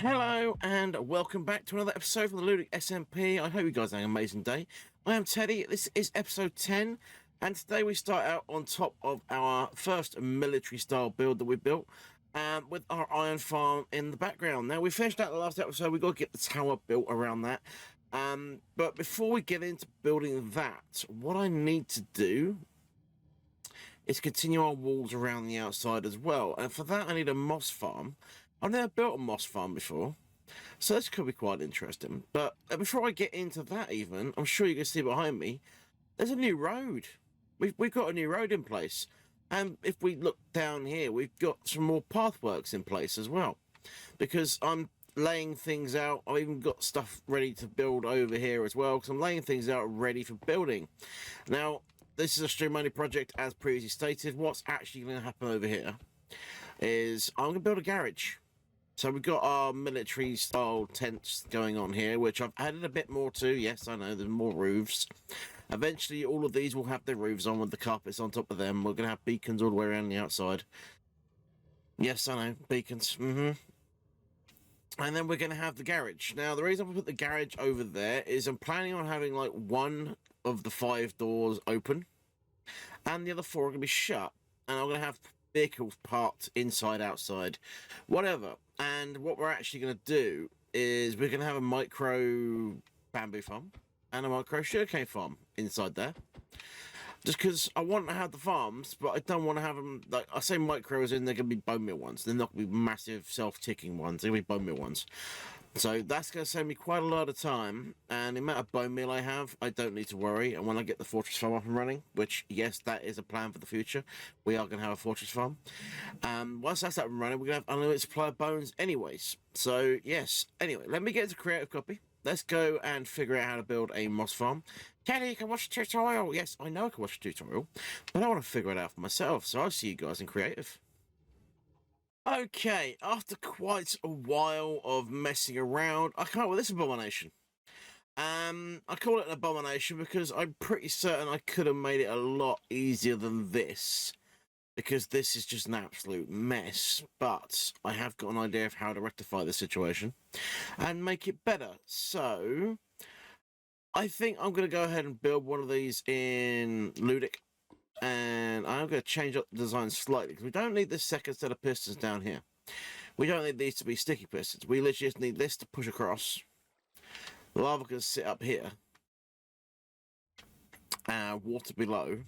Hello and welcome back to another episode from the Ludic SMP. I hope you guys are having an amazing day. I am Teddy. This is episode 10, and today we start out on top of our first military style build that we built, with our iron farm in the background. Now, we finished out the last episode. We've got to get the tower built around that. But before we get into building that, what I need to do is continue our walls around the outside as well. And for that, I need a moss farm. I've never built a moss farm before, so this could be quite interesting. But before I get into that even, I'm sure you can see behind me, there's a new road. We've got a new road in place. And if we look down here, we've got some more pathworks in place as well. Because I'm laying things out. I've even got stuff ready to build over here as well, because I'm laying things out ready for building. Now, this is a stream-only project, as previously stated. What's actually going to happen over here is I'm going to build a garage. So we've got our military style tents going on here, which I've added a bit more to. Yes, I know, there's more roofs. Eventually, all of these will have their roofs on with the carpets on top of them. We're going to have beacons all the way around the outside. Yes, I know, beacons. And then we're going to have the garage. Now, the reason I put the garage over there is I'm planning on having like one of the 5 doors open, and the other 4 are going to be shut. And I'm going to have vehicles parked inside, outside, whatever. And what we're actually going to do is we're going to have a micro bamboo farm and a micro sugarcane farm inside there. Just because I want to have the farms, but I don't want to have them, like I say micro as in they're going to be bone meal ones. They're not going to be massive self-ticking ones. They're going to be bone meal ones. So that's going to save me quite a lot of time, and the amount of bone meal I have, I don't need to worry. And when I get the fortress farm up and running, which, yes, that is a plan for the future, we are going to have a fortress farm. Once that's up and running, we're going to have unlimited supply of bones anyways. So, yes. Anyway, let me get into creative copy. Let's go and figure out how to build a moss farm. Teddy, you can watch a tutorial. Yes, I know I can watch a tutorial, but I want to figure it out for myself. So I'll see you guys in creative. Okay, after quite a while of messing around, I come up with this abomination. I call it an abomination because I'm pretty certain I could have made it a lot easier than this, because this is just an absolute mess. But I have got an idea of how to rectify the situation and make it better. So I think I'm going to go ahead and build one of these in Ludic. And I'm going to change up the design slightly, because we don't need this second set of pistons down here. We don't need these to be sticky pistons. We literally just need this to push across. The lava can sit up here. Water below.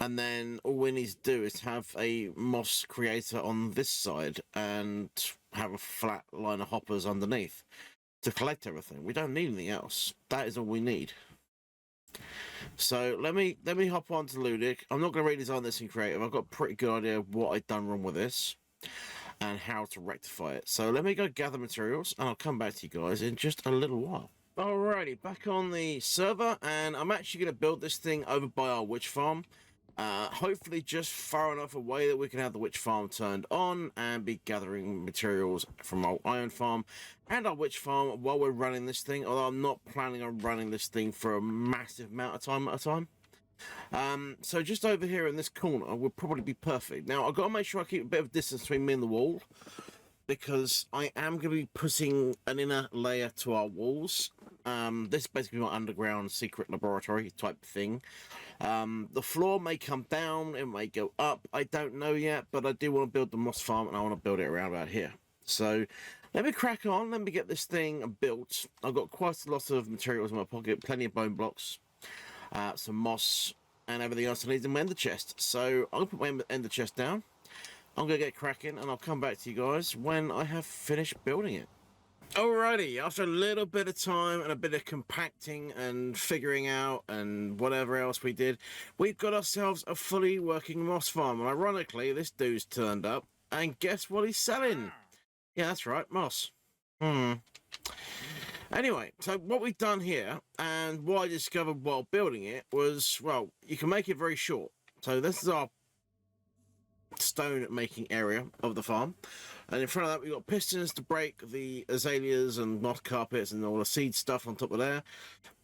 And then all we need to do is have a moss creator on this side and have a flat line of hoppers underneath to collect everything. We don't need anything else. That is all we need. So let me hop on to Ludic. I'm not going to redesign this in creative. I've got a pretty good idea of what I've done wrong with this and how to rectify it. So let me go gather materials, and I'll come back to you guys in just a little while. Alrighty, back on the server, and I'm actually going to build this thing over by our witch farm. Hopefully just far enough away that we can have the witch farm turned on and be gathering materials from our iron farm and our witch farm while we're running this thing, although I'm not planning on running this thing for a massive amount of time at a time. So just over here in this corner would probably be perfect. Now I've got to make sure I keep a bit of distance between me and the wall, because I am going to be putting an inner layer to our walls. This is basically my underground secret laboratory type thing. The floor may come down, it may go up, I don't know yet, but I do want to build the moss farm, and I want to build it around about here. So let me crack on, let me get this thing built. I've got quite a lot of materials in my pocket, plenty of bone blocks, some moss, and everything else I need in my ender chest. So I'll put my ender chest down. I'm going to get cracking, and I'll come back to you guys when I have finished building it. Alrighty, after a little bit of time and a bit of compacting and figuring out and whatever else we did, we've got ourselves a fully working moss farm. And ironically, this dude's turned up, and guess what he's selling? Yeah, that's right, moss. Anyway, so what we've done here, and what I discovered while building it was, well, you can make it very short. So this is our stone making area of the farm, and in front of that we've got pistons to break the azaleas and moss carpets and all the seed stuff on top of there,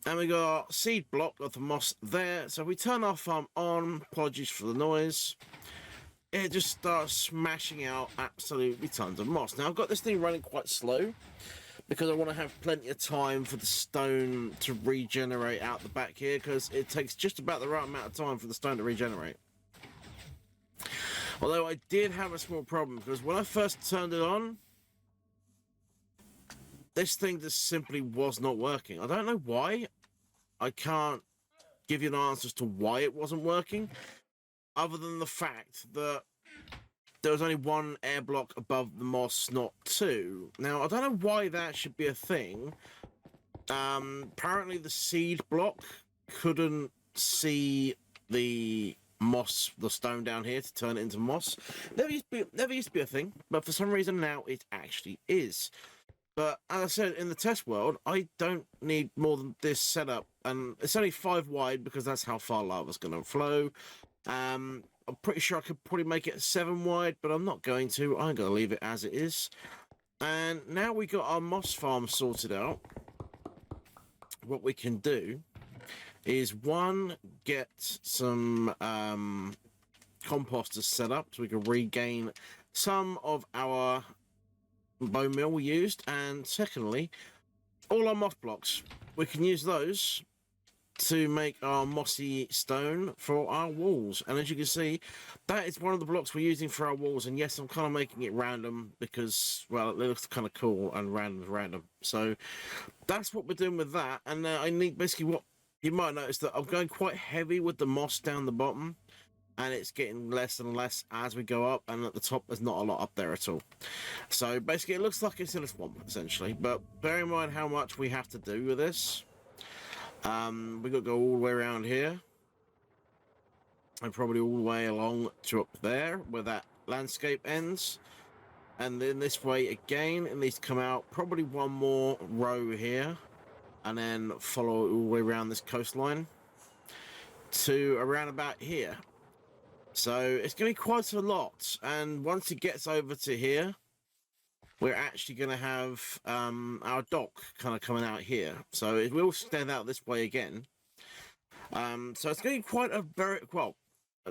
and we got our seed block of the moss there. So if we turn our farm on, apologies for the noise, it just starts smashing out absolutely tons of moss. Now I've got this thing running quite slow because I want to have plenty of time for the stone to regenerate out the back here, because it takes just about the right amount of time for the stone to regenerate. Although I did have a small problem, because when I first turned it on, this thing just simply was not working. I don't know why. I can't give you an answer as to why it wasn't working, other than the fact that there was only one air block above the moss, not two. Now, I don't know why that should be a thing. Apparently the seed block couldn't see the moss, the stone down here, to turn it into moss. Never used to be a thing, but for some reason now it actually is. But as I said, in the test world, I don't need more than this setup, and it's only 5 wide because that's how far lava's going to flow. I'm pretty sure I could probably make it 7 wide, but I'm not going to. I'm going to leave it as it is. And now we got our moss farm sorted out, what we can do is, one, get some composters set up so we can regain some of our bone meal we used, and secondly, all our moss blocks, we can use those to make our mossy stone for our walls. And as you can see, that is one of the blocks we're using for our walls. And yes, I'm kind of making it random because, well, it looks kind of cool, and random. So that's what we're doing with that. And I need, basically, what you might notice, that I'm going quite heavy with the moss down the bottom, and it's getting less and less as we go up, and at the top there's not a lot up there at all. So basically it looks like it's in a swamp essentially, but bear in mind how much we have to do with this. We got to go all the way around here, and probably all the way along to up there where that landscape ends, and then this way again. It needs to come out probably one more row here, and then follow all the way around this coastline to around about here. So it's going to be quite a lot, and once it gets over to here, we're actually going to have our dock kind of coming out here. So it will stand out this way again. So it's going to be quite a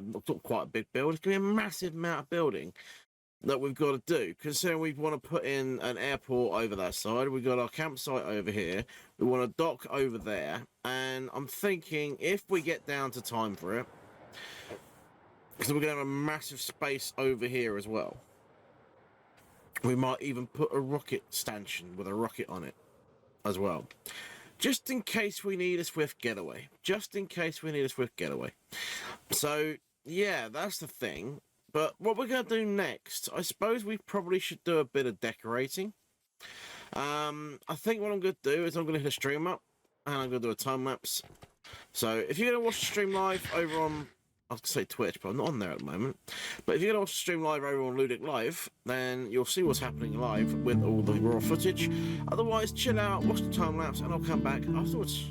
not quite a big build. It's going to be a massive amount of building that we've got to do, considering we want to put in an airport over that side. We've got our campsite over here. We want a dock over there. And I'm thinking, if we get down to time for it, because we're going to have a massive space over here as well, we might even put a rocket stanchion with a rocket on it as well, just in case we need a swift getaway. So yeah, that's the thing. But what we're going to do next, I suppose we probably should do a bit of decorating. I think what I'm going to do is I'm going to hit a stream up, and I'm going to do a time lapse. So if you're going to watch the stream live over on, I was going to say Twitch, but I'm not on there at the moment. But if you're going to watch the stream live over on Ludic Live, then you'll see what's happening live with all the raw footage. Otherwise, chill out, watch the time lapse, and I'll come back afterwards.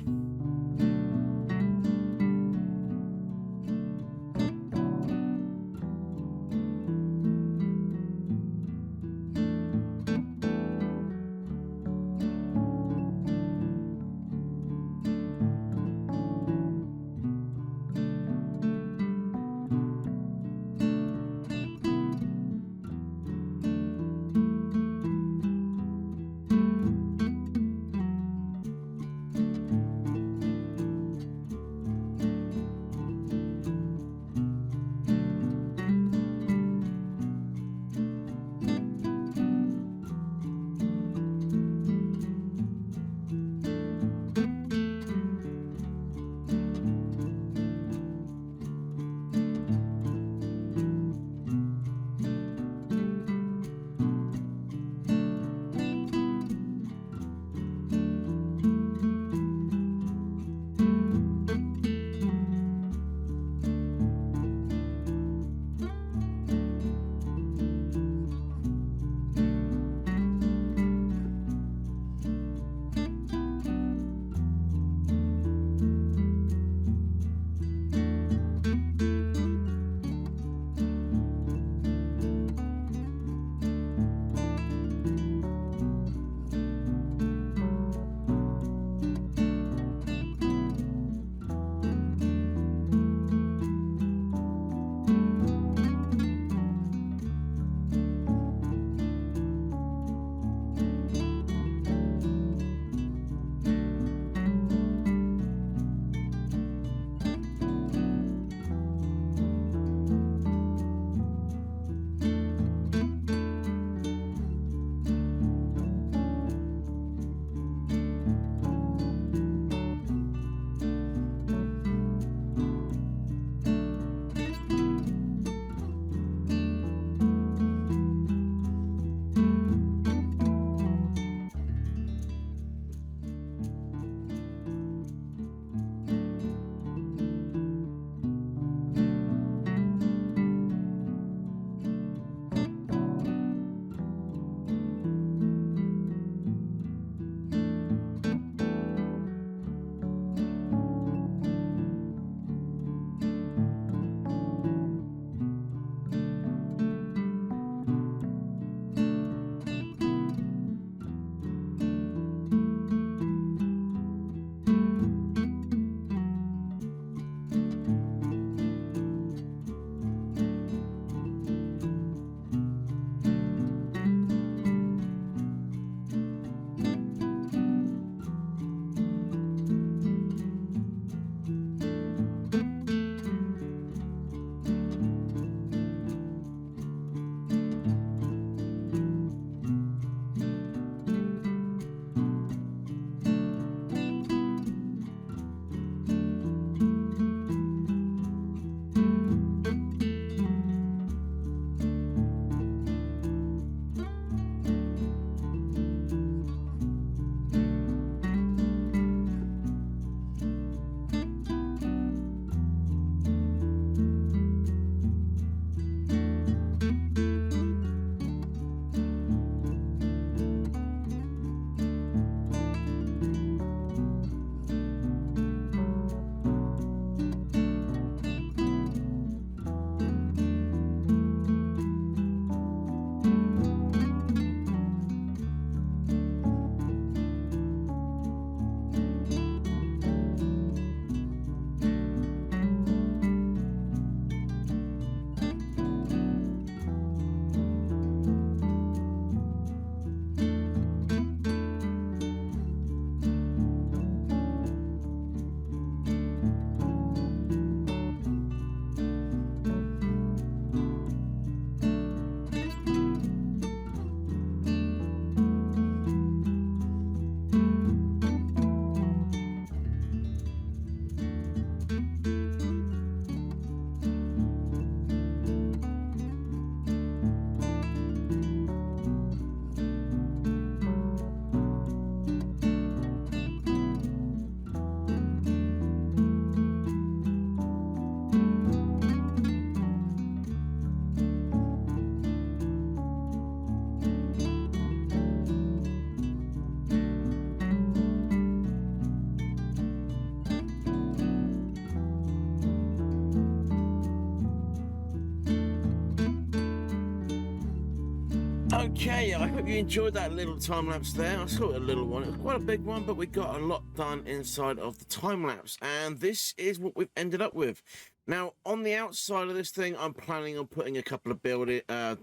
Okay, I hope you enjoyed that little time lapse there. I saw it a little one. It was quite a big one, but we got a lot done inside of the time lapse, and this is what we've ended up with. Now, on the outside of this thing, I'm planning on putting a couple of a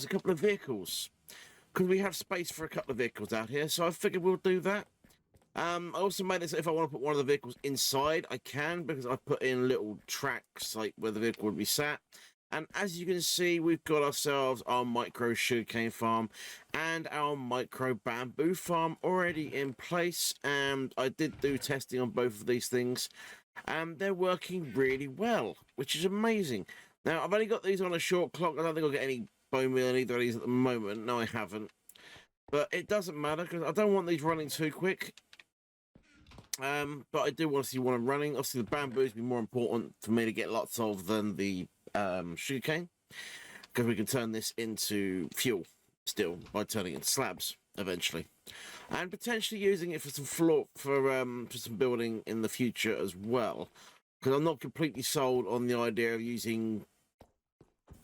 couple of vehicles, because we have space for a couple of vehicles out here. So I figured we'll do that. I also made it so if I want to put one of the vehicles inside, I can, because I put in little tracks like where the vehicle would be sat. And as you can see, we've got ourselves our micro sugarcane farm and our micro bamboo farm already in place. And I did do testing on both of these things, and they're working really well, which is amazing. Now, I've only got these on a short clock. I don't think I'll get any bone meal in either of these at the moment. No, I haven't. But it doesn't matter, because I don't want these running too quick. But I do want to see one I'm running. Obviously, the bamboo is more important for me to get lots of than the sugarcane, because we can turn this into fuel still by turning it into slabs eventually, and potentially using it for some for some building in the future as well. Because I'm not completely sold on the idea of using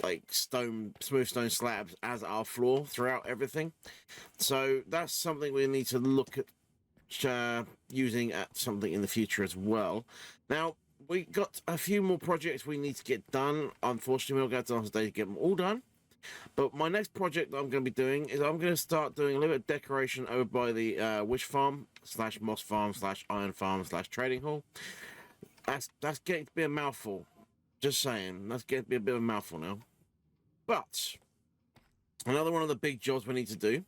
like smooth stone slabs as our floor throughout everything. So that's something we need to look at using at something in the future as well. Now, we got a few more projects we need to get done. Unfortunately, we won't get time today to get them all done. But my next project that I'm going to be doing is I'm going to start doing a little bit of decoration over by the wish farm / moss farm / iron farm / trading hall. That's getting to be a mouthful. Just saying, that's getting to be a bit of a mouthful now. But another one of the big jobs we need to do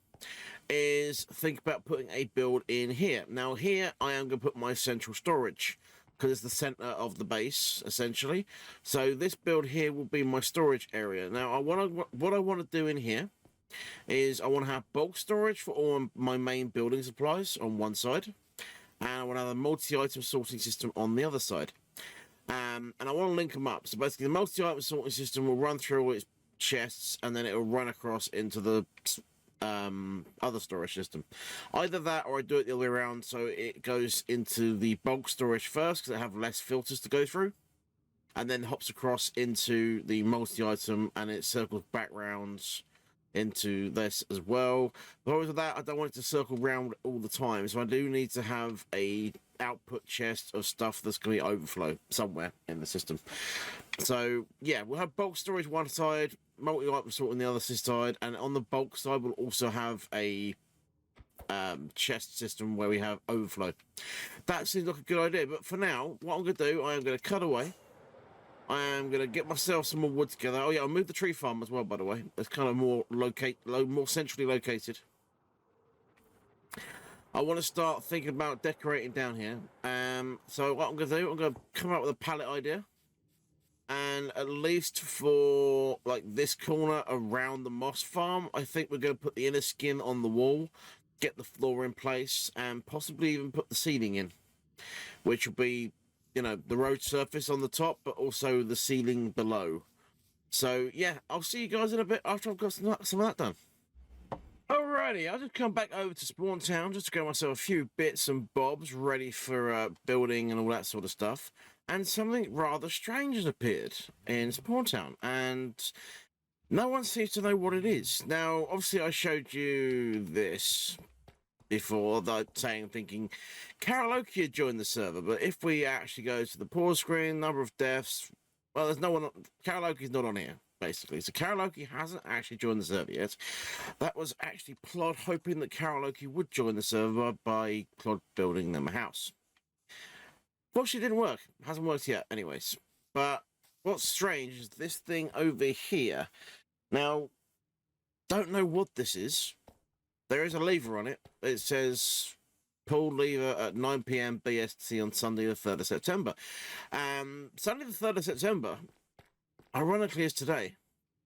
is think about putting a build in here. Now, here I am going to put my central storage, because it's the center of the base essentially. So this build here will be my storage area. Now, what I want to do in here is I want to have bulk storage for all my main building supplies on one side, and I want to have a multi-item sorting system on the other side. And I want to link them up. So basically, the multi-item sorting system will run through all its chests, and then it will run across into the other storage system. Either that, or I do it the other way around, so it goes into the bulk storage first, because I have less filters to go through, and then hops across into the multi-item, and it circles back rounds into this as well. But with that, I don't want it to circle round all the time, so I do need to have a output chest of stuff that's going to be overflow somewhere in the system. So yeah, we'll have bulk storage one side, multi-item sort on the other side, and on the bulk side we'll also have a chest system where we have overflow. That seems like a good idea, but for now, what I'm going to do, I am going to cut away. I am going to get myself some more wood together. Oh yeah, I'll move the tree farm as well, by the way. It's kind of more centrally located. I want to start thinking about decorating down here. So what I'm going to do, I'm going to come up with a palette idea. And at least for like this corner around the moss farm, I think we're going to put the inner skin on the wall, get the floor in place, and possibly even put the ceiling in, which will be, you know, the road surface on the top, but also the ceiling below. So yeah, I'll see you guys in a bit after I've got some of that done. Alrighty, I'll just come back over to Spawn Town just to get myself a few bits and bobs ready for building and all that sort of stuff. And something rather strange has appeared in Spawn Town, and no one seems to know what it is. Now, obviously, I showed you this before, thinking karaoke had joined the server, but if we actually go to the pause screen, number of deaths, well, there's no one. Karaoke's not on here, basically. So karaoke hasn't actually joined the server yet. That was actually Plod hoping that karaoke would join the server by Plod building them a house. Fortunately, it didn't work. It hasn't worked yet, anyways. But what's strange is this thing over here. Now, don't know what this is. There is a lever on it. It says pull lever at 9 PM BST on Sunday the 3rd of September. Sunday the 3rd of September, ironically, is today.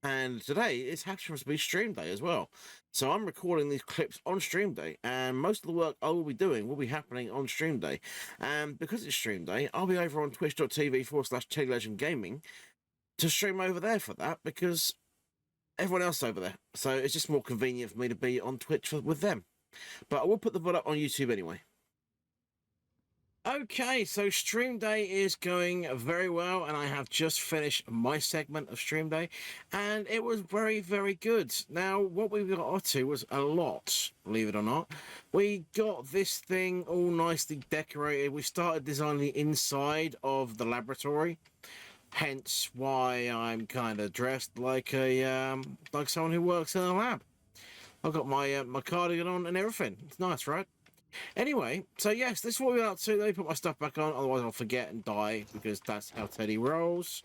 And today is happens to be stream day as well. So I'm recording these clips on stream day, and most of the work I will be doing will be happening on stream day. And because it's stream day, I'll be over on twitch.tv/TeddyLegendGaming to stream over there for that, because everyone else is over there. So it's just more convenient for me to be on Twitch with them. But I will put the VOD up on YouTube anyway. Okay, so stream day is going very well, and I have just finished my segment of stream day, and it was very, very good. Now, what we got up to was a lot, believe it or not. We got this thing all nicely decorated. We started designing the inside of the laboratory, hence why I'm kind of dressed like someone who works in a lab. I've got my cardigan on and everything. It's nice, right? Anyway, so yes, this is what we're up to. Let me put my stuff back on, otherwise I'll forget and die, because that's how Teddy rolls.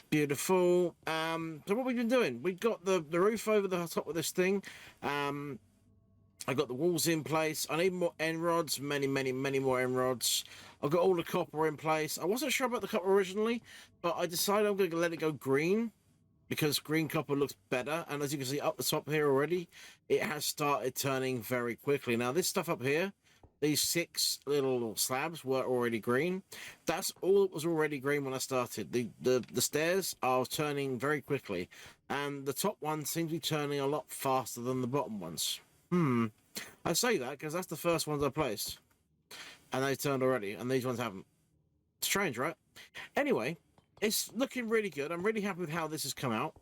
Beautiful. So what we've been doing, we got the roof over the top of this thing. I got the walls in place. I need more end rods, many more end rods. I've got all the copper in place. I wasn't sure about the copper originally, but I decided I'm going to let it go green, because green copper looks better. And as you can see up the top here already, it has started turning very quickly. Now this stuff up here, these 6 little slabs were already green. That's all that was already green when I started. The stairs are turning very quickly, and the top ones seem to be turning a lot faster than the bottom ones. I say that because that's the first ones I placed, and they turned already, and these ones haven't. Strange, right? Anyway, it's looking really good. I'm really happy with how this has come out,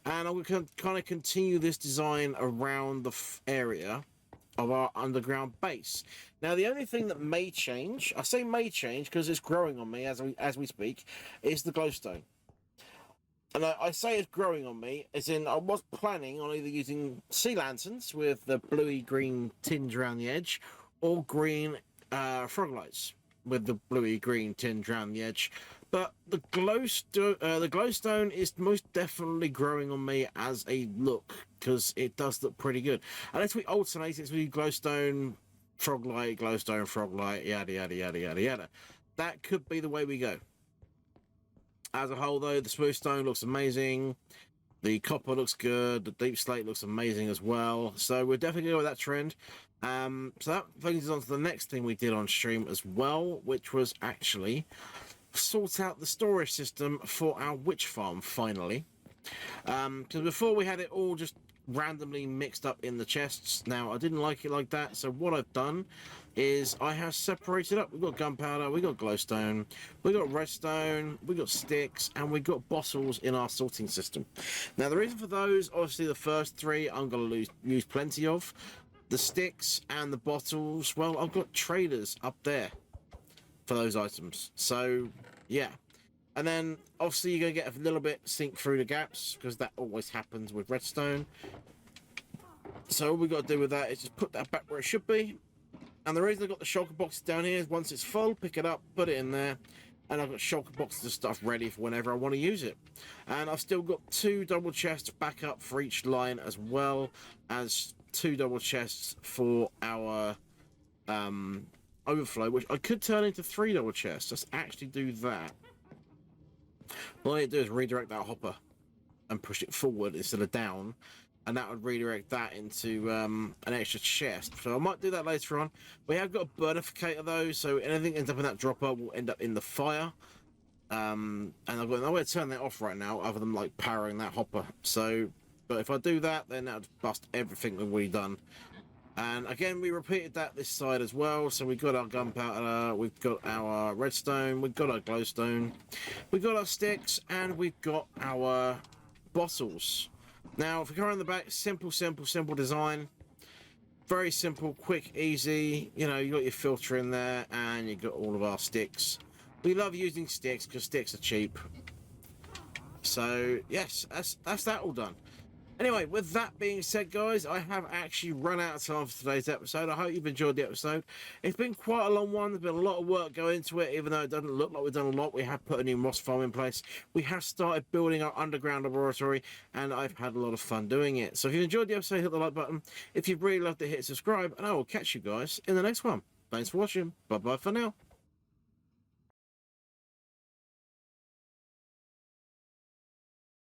and I'm going to kind of continue this design around the area of our underground base. Now, the only thing that may change, I say may change because it's growing on me as we speak, is the glowstone. And I say it's growing on me, as in I was planning on either using sea lanterns with the bluey green tinge around the edge, or green frog lights with the bluey green tinge around the edge. But the glowstone is most definitely growing on me as a look, because it does look pretty good. Unless we alternate it with glowstone, frog light, yada yada yada yada yada. That could be the way we go. As a whole, though, the smooth stone looks amazing. The copper looks good. The deep slate looks amazing as well. So we're definitely going with that trend. So that brings us on to the next thing we did on stream as well, which was actually sort out the storage system for our witch farm finally. Because before we had it all just randomly mixed up in the chests. Now I didn't like it like that, so what I've done is I have separated up. We've got gunpowder, we got glowstone, we got redstone, we got sticks, and we got bottles in our sorting system. Now the reason for those, obviously the first 3 I'm going to use plenty of. The sticks and the bottles, well, I've got traders up there for those items, so yeah. And then obviously you're going to get a little bit sink through the gaps, because that always happens with redstone. So all we've got to do with that is just put that back where it should be. And the reason I've got the shulker boxes down here is once it's full, pick it up, put it in there, and I've got shulker boxes of stuff ready for whenever I want to use it. And I've still got 2 double chests back up for each line, as well as 2 double chests for our overflow, which I could turn into 3 double chests. Let's actually do that. All I need to do is redirect that hopper and push it forward instead of down, and that would redirect that into an extra chest. So I might do that later on. We have got a burnificator though, so anything ends up in that dropper will end up in the fire. And I've got no way to turn that off right now other than like powering that hopper. So, but if I do that, then that would bust everything that we've done. And again, we repeated that this side as well. So we've got our gunpowder, we've got our redstone, we've got our glowstone, we've got our sticks, and we've got our bottles. Now, if we go around the back, simple design. Very simple, quick, easy. You know, you got your filter in there, and you got all of our sticks. We love using sticks because sticks are cheap. So yes, that's that all done. Anyway, with that being said, guys, I have actually run out of time for today's episode. I hope you've enjoyed the episode. It's been quite a long one. There's been a lot of work going into it, even though it doesn't look like we've done a lot. We have put a new moss farm in place. We have started building our underground laboratory, and I've had a lot of fun doing it. So if you enjoyed the episode, hit the like button. If you'd really loved it, hit subscribe, and I will catch you guys in the next one. Thanks for watching. Bye-bye for now.